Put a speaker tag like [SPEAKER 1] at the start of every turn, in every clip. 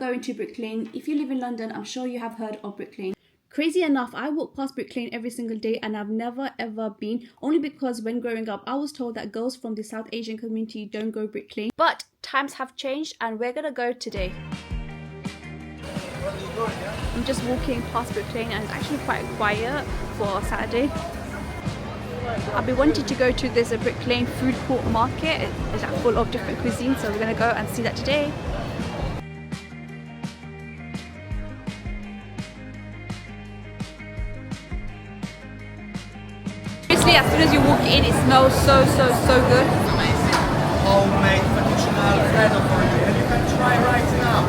[SPEAKER 1] going to Bricklane. If you live in London, I'm sure you have heard of Bricklane. Crazy enough, I walk past Bricklane every single day and I've never ever been, only because when growing up I was told that girls from the South Asian community don't go Bricklane. But times have changed and we're gonna go today. I'm just walking past Bricklane and it's actually quite quiet for Saturday. I've been wanting to go to this Bricklane Food Market. It's full of different cuisines, so we're gonna go and see that today. As soon as you walk in, it smells so good.
[SPEAKER 2] Amazing. Homemade fettuccine alfredo for you, and you can try right now.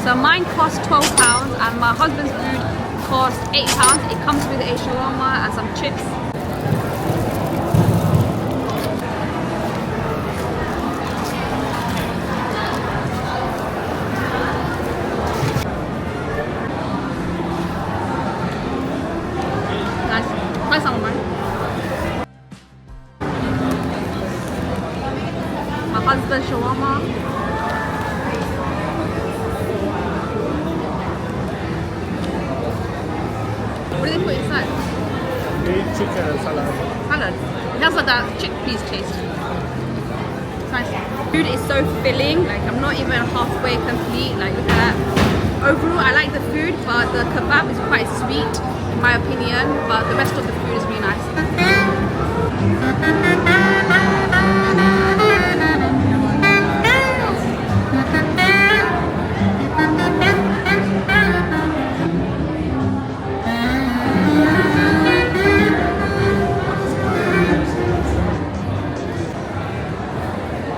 [SPEAKER 1] So mine cost £12 and my husband's food cost £8. It comes with a shawarma and some chips. Nice. Try some of mine. My husband's shawarma. What do they put inside?
[SPEAKER 2] Chicken and salad.
[SPEAKER 1] Salad. It has like that chickpeas taste. It's nice. Food is so filling. Like I'm not even halfway complete. Like look at that. Overall, I like the food, but the kebab is quite sweet in my opinion. But the rest of the food is really nice.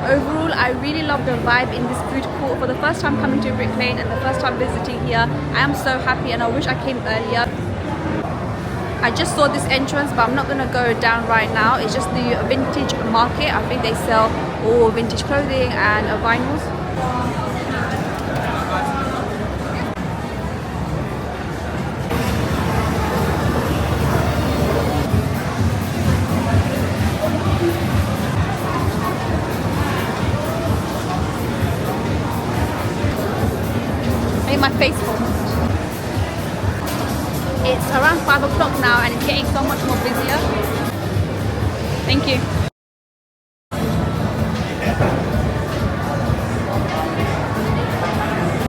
[SPEAKER 1] Overall, I really love the vibe in this food court. For the first time coming to Bricklane and the first time visiting here, I am so happy and I wish I came earlier. I just saw this entrance, but I'm not going to go down right now. It's just the vintage market. I think they sell all vintage clothing and vinyls. My face home. It's around 5 o'clock now and it's getting so much more busier. Thank you.